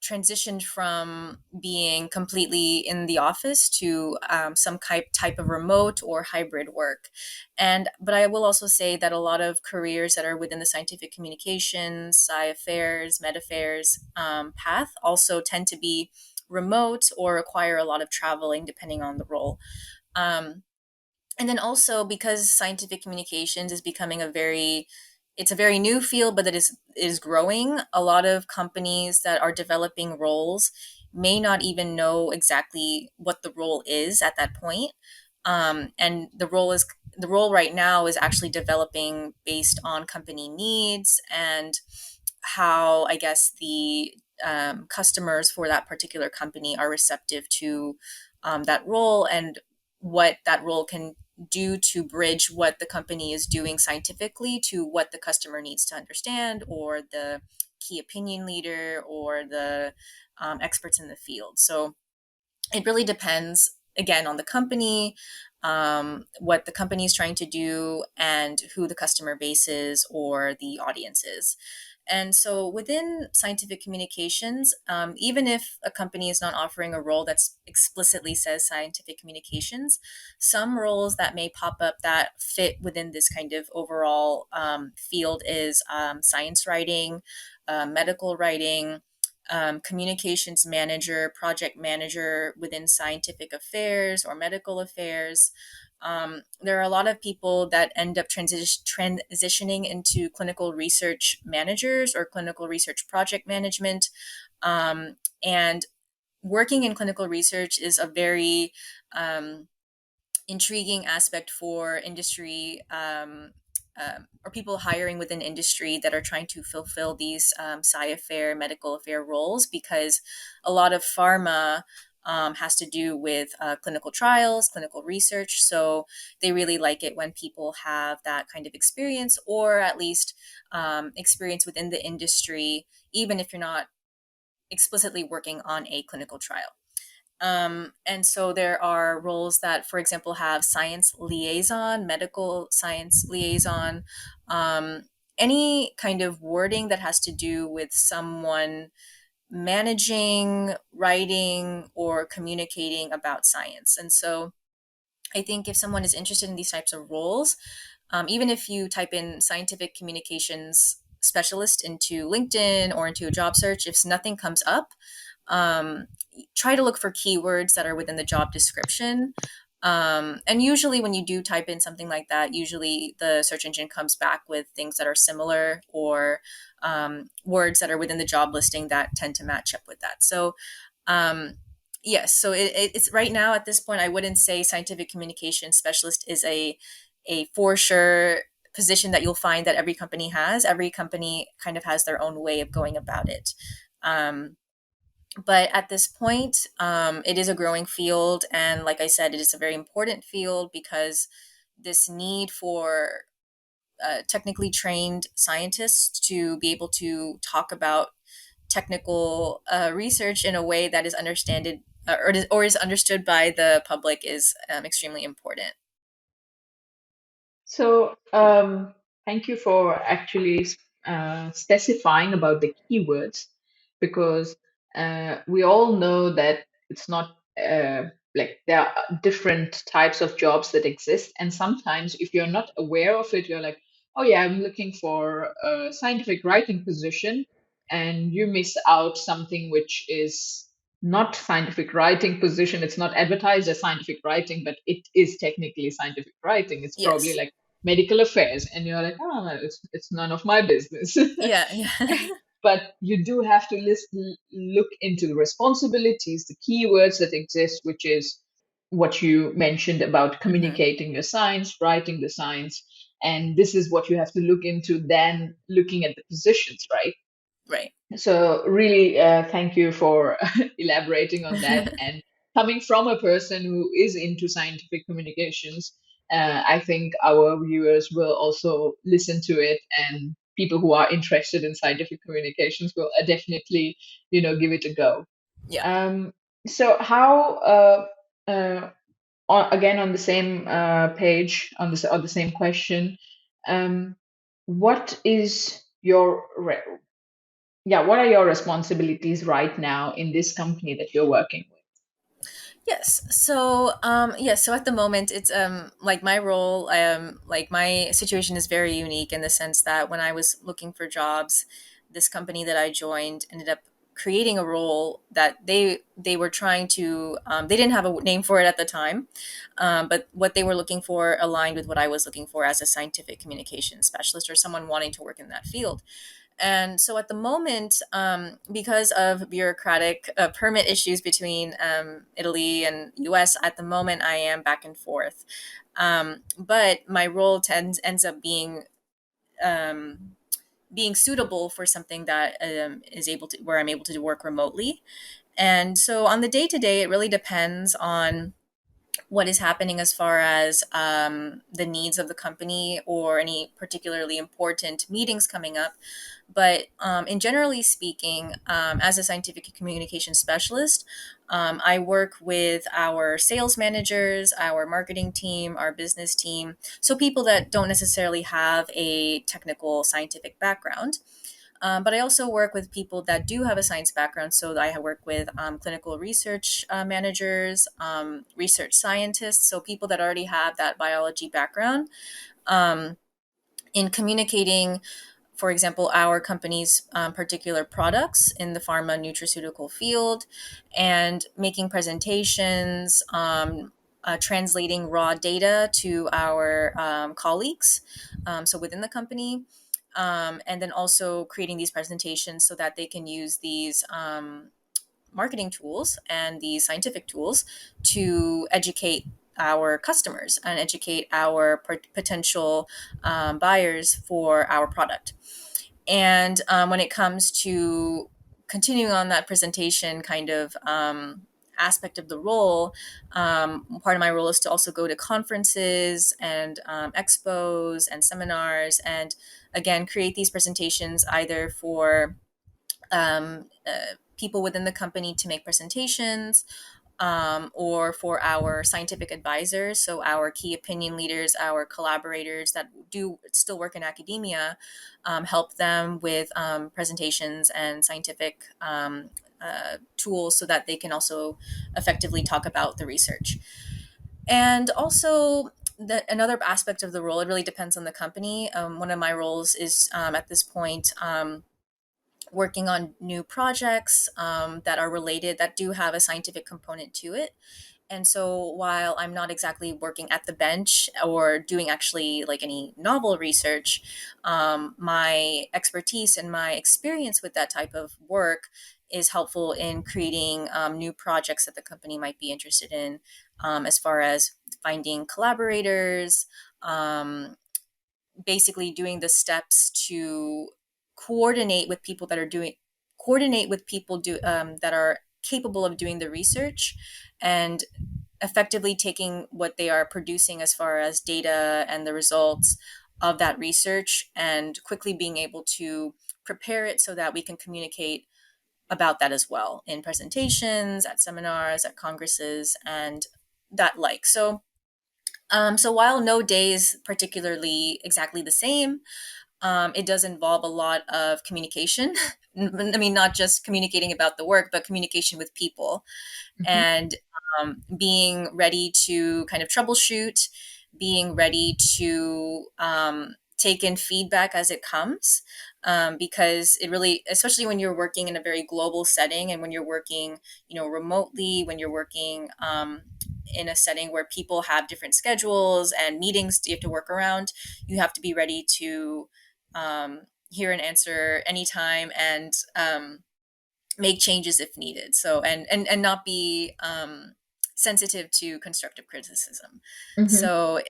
transitioned from being completely in the office to some type of remote or hybrid work. And but I will also say that a lot of careers that are within the scientific communications, sci affairs, med affairs path also tend to be remote or require a lot of traveling depending on the role. Um, and then also, because scientific communications is becoming it's a very new field, but it is growing. A lot of companies that are developing roles may not even know exactly what the role is at that point. And the role right now is actually developing based on company needs and how, I guess, the customers for that particular company are receptive to that role, and what that role can do to bridge what the company is doing scientifically to what the customer needs to understand, or the key opinion leader, or the experts in the field. So it really depends, again, on the company, what the company is trying to do, and who the customer base is or the audience is. And so within scientific communications, even if a company is not offering a role that explicitly says scientific communications, some roles that may pop up that fit within this kind of overall field is science writing, medical writing, communications manager, project manager within scientific affairs or medical affairs. There are a lot of people that end up transitioning into clinical research managers or clinical research project management. And working in clinical research is a very intriguing aspect for industry, or people hiring within industry that are trying to fulfill these sci affair, medical affair roles, because a lot of pharma has to do with clinical trials, clinical research. So they really like it when people have that kind of experience, or at least experience within the industry, even if you're not explicitly working on a clinical trial. And so there are roles that, for example, have science liaison, medical science liaison, any kind of wording that has to do with someone managing, writing, or communicating about science. And so I think if someone is interested in these types of roles, even if you type in scientific communications specialist into LinkedIn or into a job search, if nothing comes up, um, try to look for keywords that are within the job description. And usually, when you do type in something like that, usually the search engine comes back with things that are similar, or words that are within the job listing that tend to match up with that. So, um, yes, so it's right now at this point, I wouldn't say scientific communication specialist is a for sure position that you'll find that every company has. Every company kind of has their own way of going about it. Um, but at this point, it is a growing field, and like I said, it is a very important field because this need for technically trained scientists to be able to talk about technical research in a way that is understood, or is understood by the public, is extremely important. So, thank you for actually specifying about the keywords, because we all know that it's not like there are different types of jobs that exist, and sometimes if you're not aware of it, you're like, oh yeah, I'm looking for a scientific writing position, and you miss out something which is not scientific writing position. It's not advertised as scientific writing, but it is technically scientific writing. It's probably Yes. like medical affairs, and you're like, oh, it's none of my business. Yeah. Yeah. But you do have to look into the responsibilities, the keywords that exist, which is what you mentioned about Hmm. communicating your science, writing the science. And this is what you have to look into, then looking at the positions, right? Right. So, really, thank you for elaborating on that. And coming from a person who is into scientific communications, I think our viewers will also listen to it and people who are interested in scientific communications will definitely, give it a go. Yeah. Um, so how again on the same page on the same question, um, what is your what are your responsibilities right now in this company that you're working with? Yes. So, yes. So at the moment, it's like my role, like my situation is very unique in the sense that when I was looking for jobs, this company that I joined ended up creating a role that they were trying to. They didn't have a name for it at the time, but what they were looking for aligned with what I was looking for as a scientific communication specialist or someone wanting to work in that field. And so at the moment, because of bureaucratic permit issues between Italy and US, at the moment I am back and forth. But my role ends up um, being suitable for something that is able to, where I'm able to work remotely. And so on the day to day, it really depends on what is happening as far as the needs of the company or any particularly important meetings coming up. But in generally speaking, as a scientific communication specialist, I work with our sales managers, our marketing team, our business team. So people that don't necessarily have a technical scientific background. But I also work with people that do have a science background. So I work with clinical research managers, research scientists, so people that already have that biology background um, in communicating, for example, our company's particular products in the pharma nutraceutical field and making presentations, translating raw data to our colleagues, so within the company. And then also creating these presentations so that they can use these marketing tools and these scientific tools to educate our customers and educate our potential buyers for our product. And when it comes to continuing on that presentation kind of aspect of the role, part of my role is to also go to conferences and expos and seminars and again create these presentations either for people within the company to make presentations or for our scientific advisors, so our key opinion leaders, our collaborators that do still work in academia, help them with presentations and scientific tools so that they can also effectively talk about the research. And also, another aspect of the role, it really depends on the company. One of my roles is at this point working on new projects that are related, that do have a scientific component to it. And so while I'm not exactly working at the bench or doing actually like any novel research, my expertise and my experience with that type of work is helpful in creating new projects that the company might be interested in, as far as finding collaborators, um, basically doing the steps to coordinate with people that are doing coordinate with people that are capable of doing the research and effectively taking what they are producing as far as data and the results of that research and quickly being able to prepare it so that we can communicate about that as well in presentations, at seminars, at congresses, and that like. So while no day is particularly exactly the same, it does involve a lot of communication. I mean, not just communicating about the work, but communication with people Hmm. and being ready to kind of troubleshoot, being ready to take in feedback as it comes. Because it really, especially when you're working in a very global setting and when you're working, remotely, when you're working in a setting where people have different schedules and meetings you have to work around, you have to be ready to hear and answer anytime and make changes if needed. So and not be sensitive to constructive criticism. Hmm. So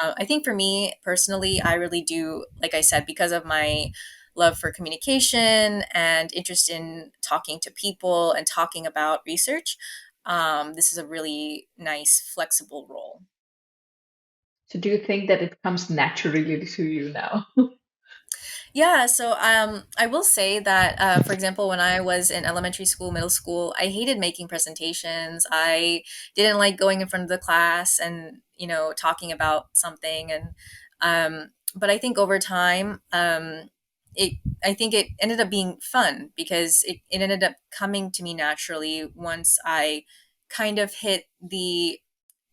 I think for me personally, I really do, like I said, because of my love for communication and interest in talking to people and talking about research. This is a really nice, flexible role. So do you think that it comes naturally to you now? Yeah, so I will say that, for example, when I was in elementary school, middle school, I hated making presentations. I didn't like going in front of the class and, talking about something. But I think over time, it I think it ended up being fun because it ended up coming to me naturally once I kind of hit the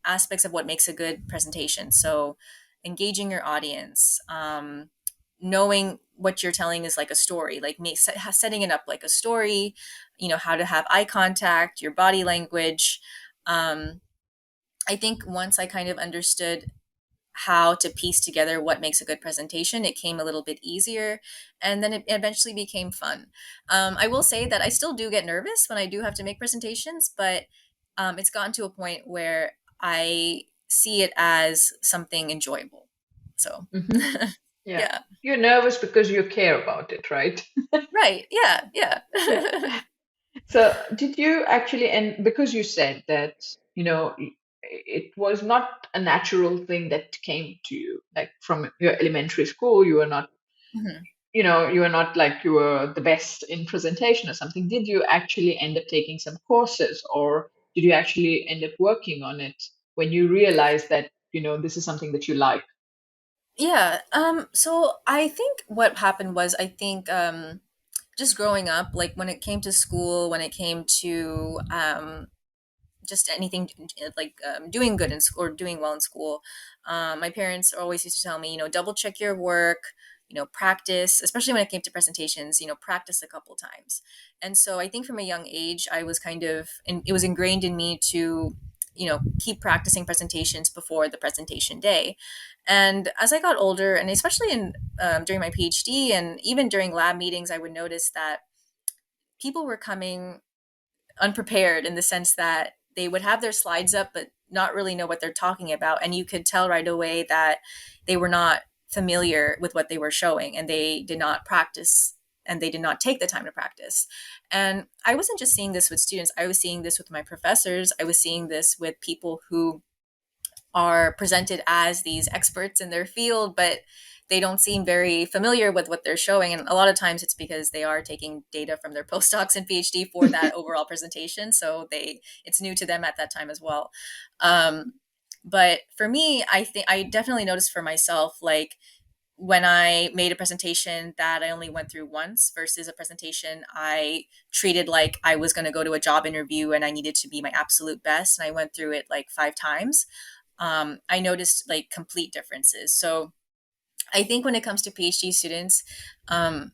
aspects of what makes a good presentation. So, engaging your audience, knowing what you're telling is like a story, like setting it up like a story, how to have eye contact, your body language. Um, I think once I kind of understood how to piece together what makes a good presentation, it came a little bit easier. And then it eventually became fun. I will say that I still do get nervous when I do have to make presentations, but it's gotten to a point where I see it as something enjoyable. So, Hmm. Yeah. yeah. You're nervous because you care about it, right? Right. Yeah. Yeah. Yeah. So, did you actually, and because you said that, you know, it was not a natural thing that came to you, like from your elementary school, you were not, Mhm. you were not like you were the best in presentation or something. Did you actually end up taking some courses, or did you actually end up working on it when you realized that, this is something that you like? Yeah. So I think what happened was I think just growing up, like when it came to school, when it came to just anything like doing good in school or doing well in school. My parents always used to tell me, double check your work, practice, especially when it came to presentations, practice a couple times. And so I think from a young age, I was kind of, and it was ingrained in me to, keep practicing presentations before the presentation day. And as I got older, and especially in during my PhD and even during lab meetings, I would notice that people were coming unprepared in the sense that they would have their slides up but not really know what they're talking about, and you could tell right away that they were not familiar with what they were showing, and they did not practice, and they did not take the time to practice. And I wasn't just seeing this with students, I was seeing this with my professors, I was seeing this with people who are presented as these experts in their field, but they don't seem very familiar with what they're showing. And a lot of times it's because they are taking data from their postdocs and PhD for that overall presentation. So it's new to them at that time as well. Um, but for me, I think I definitely noticed for myself, like when I made a presentation that I only went through once versus a presentation I treated like I was going to go to a job interview and I needed to be my absolute best. And I went through it like 5 times. I noticed like complete differences. So I think when it comes to PhD students,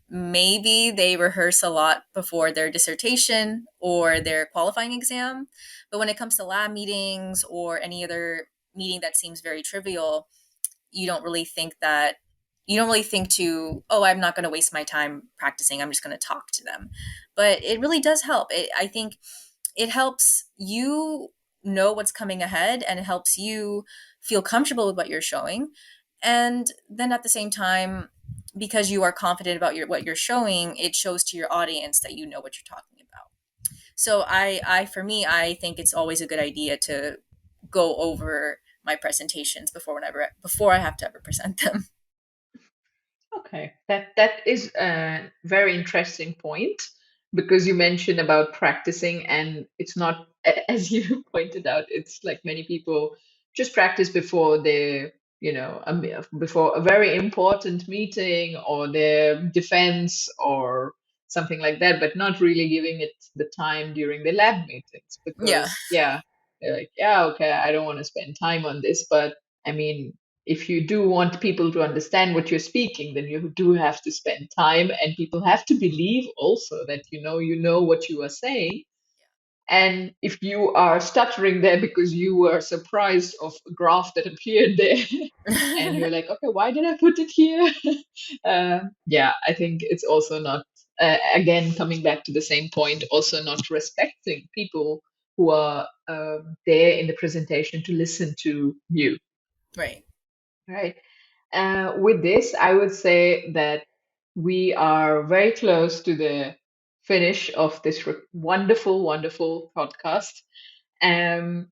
maybe they rehearse a lot before their dissertation or their qualifying exam. But when it comes to lab meetings or any other meeting that seems very trivial, you don't really think that you don't really think to, oh, I'm not going to waste my time practicing, I'm just going to talk to them. But it really does help. I think it helps you know what's coming ahead, and it helps you feel comfortable with what you're showing. And then at the same time, because you are confident about what you're showing, it shows to your audience that you know what you're talking about. So I for me, I think it's always a good idea to go over my presentations before I have to ever present them. Okay, that is a very interesting point because you mentioned about practicing, and it's not, as you pointed out, it's like many people just practice before they, before a very important meeting or their defense or something like that, but not really giving it the time during the lab meetings Yeah. because, yeah, they're like, yeah, okay, I don't want to spend time on this, but I mean, if you do want people to understand what you're speaking, then you do have to spend time, and people have to believe also that you know what you are saying. And if you are stuttering there because you were surprised of a graph that appeared there, and you're like, okay, why did I put it here? Yeah, I think it's also not, again, coming back to the same point, also not respecting people who are there in the presentation to listen to you. Right. Right. With this, I would say that we are very close to the finish of this wonderful, wonderful podcast. Um,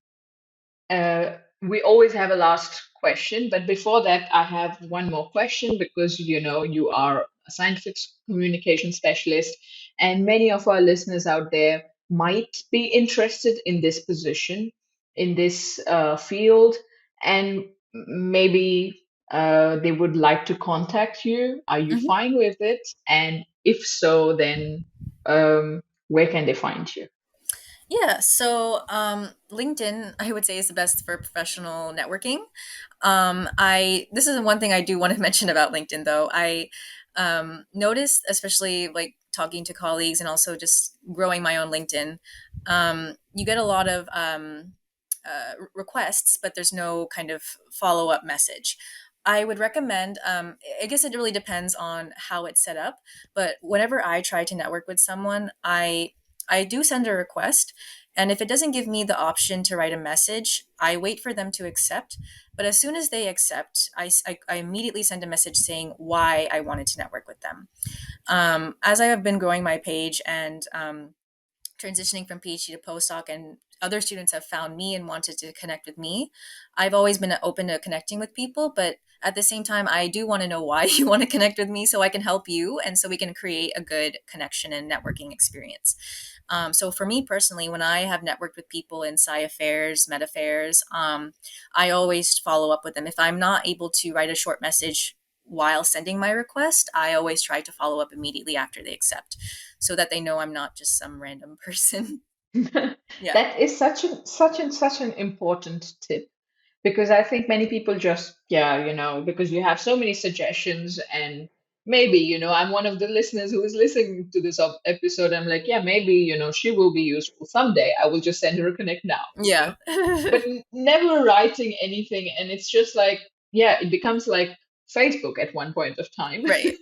we always have a last question, but before that, I have one more question because you are a scientific communication specialist, and many of our listeners out there might be interested in this position, in this field, and maybe they would like to contact you. Are you Mhm. fine with it? And if so, then where can they find you? Yeah, so LinkedIn, I would say, is the best for professional networking. I This is one thing I do want to mention about LinkedIn, though. I noticed, especially like talking to colleagues and also just growing my own LinkedIn, you get a lot of requests, but there's no kind of follow up message. I would recommend, I guess it really depends on how it's set up, but whenever I try to network with someone, I do send a request. And if it doesn't give me the option to write a message, I wait for them to accept. But as soon as they accept, I immediately send a message saying why I wanted to network with them. As I have been growing my page and transitioning from PhD to postdoc, and other students have found me and wanted to connect with me, I've always been open to connecting with people. But at the same time, I do want to know why you want to connect with me so I can help you and so we can create a good connection and networking experience. So for me personally, when I have networked with people in sci affairs, med affairs, I always follow up with them. If I'm not able to write a short message while sending my request, I always try to follow up immediately after they accept so that they know I'm not just some random person. Yeah. That is such an important tip, because I think many people just, yeah, because you have so many suggestions, and maybe, I'm one of the listeners who is listening to this episode. I'm like, yeah, maybe, she will be useful someday. I will just send her a connect now, Yeah. but never writing anything. And it's just like, yeah, it becomes like Facebook at one point of time. Right.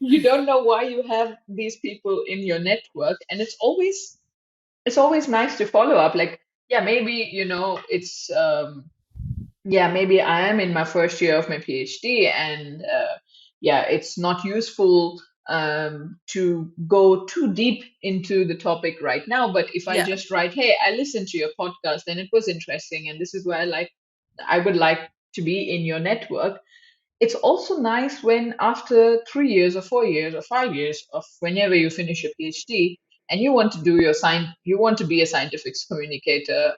You don't know why you have these people in your network, and it's always nice to follow up. Like, yeah, maybe, it's yeah, maybe I am in my first year of my PhD, and yeah, it's not useful to go too deep into the topic right now. But if I Yeah. just write, hey, I listened to your podcast and it was interesting, and this is where I would like to be in your network. It's also nice when after 3 years or 4 years or 5 years of whenever you finish your PhD and you want to do you want to be a scientific communicator,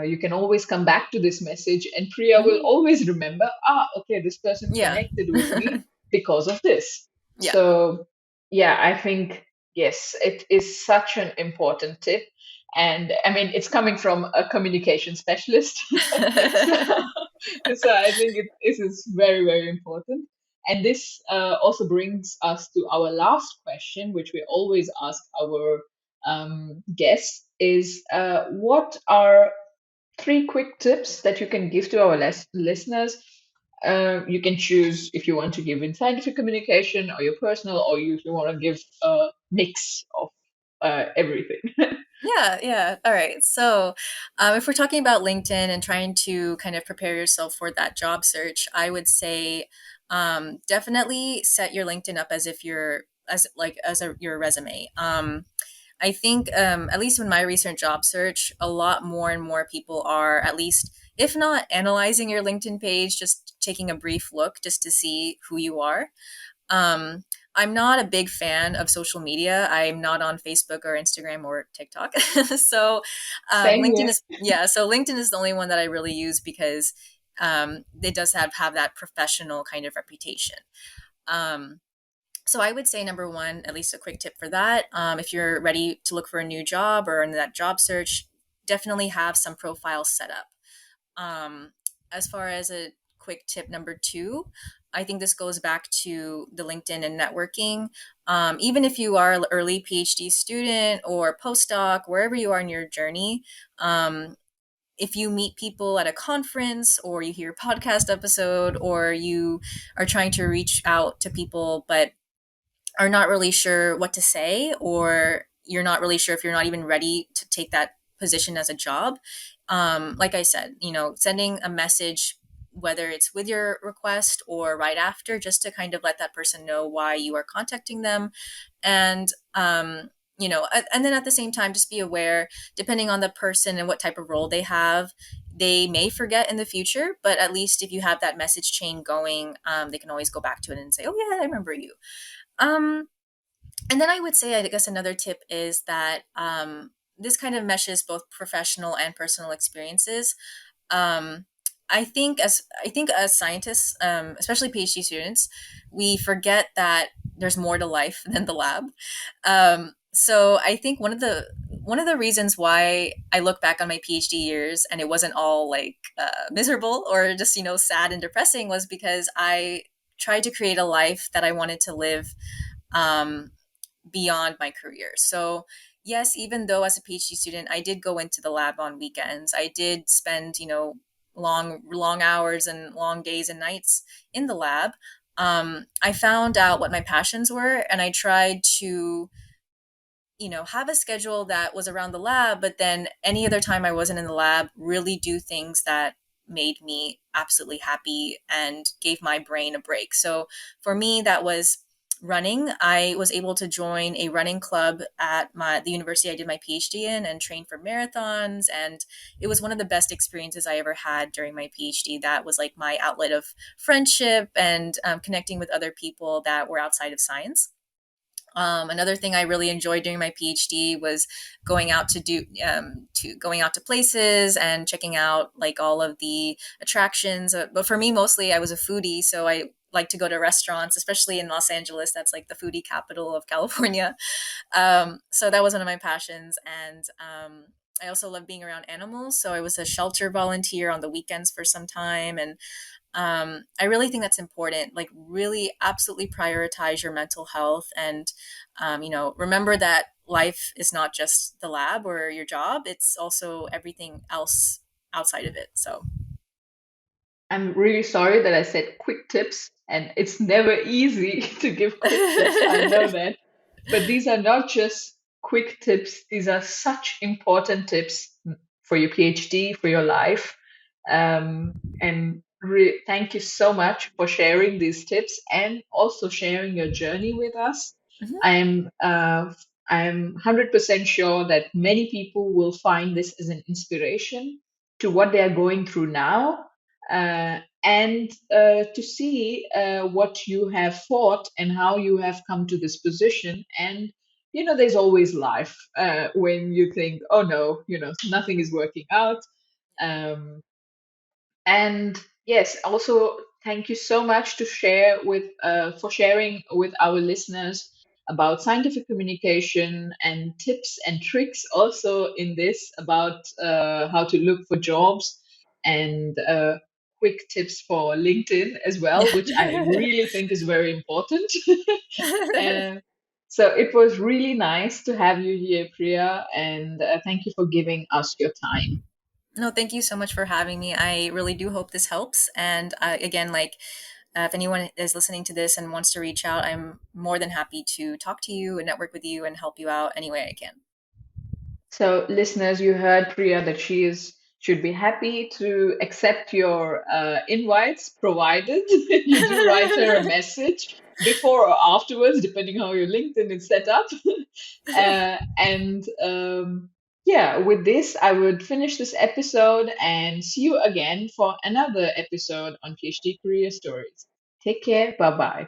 you can always come back to this message, and Priya will Mhm. always remember, okay, this person Yeah. connected with me because of this. Yeah. So, yeah, I think, yes, it is such an important tip. And I mean, it's coming from a communication specialist. So, so I think it is very, very important. And this also brings us to our last question, which we always ask our guests, is what are three quick tips that you can give to our listeners? You can choose if you want to give in scientific communication or your personal, or if you want to give a mix of everything. Yeah, yeah. All right. So, if we're talking about LinkedIn and trying to kind of prepare yourself for that job search, I would say definitely set your LinkedIn up as if you're as like as your resume. I think at least in my recent job search, a lot more and more people are at least, if not analyzing your LinkedIn page, just taking a brief look just to see who you are. Um, I'm not a big fan of social media. I'm not on Facebook or Instagram or TikTok. So Same LinkedIn here. is, yeah. So LinkedIn is the only one that I really use because it does have that professional kind of reputation. Um, so I would say number one, at least a quick tip for that. If you're ready to look for a new job or in that job search, definitely have some profiles set up. Um, as far as a quick tip number two, I think this goes back to the LinkedIn and networking. Even if you are an early PhD student or postdoc, wherever you are in your journey, if you meet people at a conference or you hear a podcast episode or you are trying to reach out to people but are not really sure what to say, or you're not really sure if you're not even ready to take that position as a job, like I said, sending a message, whether it's with your request or right after, just to kind of let that person know why you are contacting them. And and then at the same time, just be aware, depending on the person and what type of role they have, they may forget in the future, but at least if you have that message chain going, they can always go back to it and say, "Oh yeah, I remember you." Um, and then I would say, I guess another tip is that this kind of meshes both professional and personal experiences. um, I think as scientists, especially PhD students, we forget that there's more to life than the lab. So I think one of the reasons why I look back on my PhD years and it wasn't all like miserable or just sad and depressing was because I tried to create a life that I wanted to live. Um, Beyond my career. So, yes, even though as a PhD student, I did go into the lab on weekends, I did spend, long hours and long days and nights in the lab. I found out what my passions were and I tried to have a schedule that was around the lab, but then any other time I wasn't in the lab, really do things that made me absolutely happy and gave my brain a break. So for me, that was running. I was able to join a running club at the university I did my PhD in and train for marathons. And it was one of the best experiences I ever had during my PhD. That was like my outlet of friendship and connecting with other people that were outside of science. Another thing I really enjoyed during my PhD was going out to places and checking out like all of the attractions. But for me, mostly I was a foodie, so I like to go to restaurants, especially in Los Angeles. That's like the foodie capital of California. So that was one of my passions, and I also love being around animals. So I was a shelter volunteer on the weekends for some time, and I really think that's important. Like, really, absolutely prioritize your mental health, and remember that life is not just the lab or your job; it's also everything else outside of it. So, I'm really sorry that I said quick tips, and it's never easy to give quick tips. I know that. But these are not just quick tips, these are such important tips for your PhD, for your life. And thank you so much for sharing these tips and also sharing your journey with us. mhm. I'm 100% sure that many people will find this as an inspiration to what they are going through now, and to see what you have fought and how you have come to this position. And there's always life when you think, oh no, nothing is working out. Um, and yes, also thank you so much to share with for sharing with our listeners about scientific communication and tips and tricks also in this about how to look for jobs and quick tips for LinkedIn as well, which I really think is very important. uh, so it was really nice to have you here, Priya, and thank you for giving us your time. No, thank you so much for having me. I really do hope this helps. And again, like, if anyone is listening to this and wants to reach out, I'm more than happy to talk to you and network with you and help you out any way I can. So, listeners, you heard Priya that should be happy to accept your invites, provided you do write her a message before or afterwards, depending how your LinkedIn is set up. And yeah, with this, I would finish this episode and see you again for another episode on PhD Career Stories. Take care. Bye bye.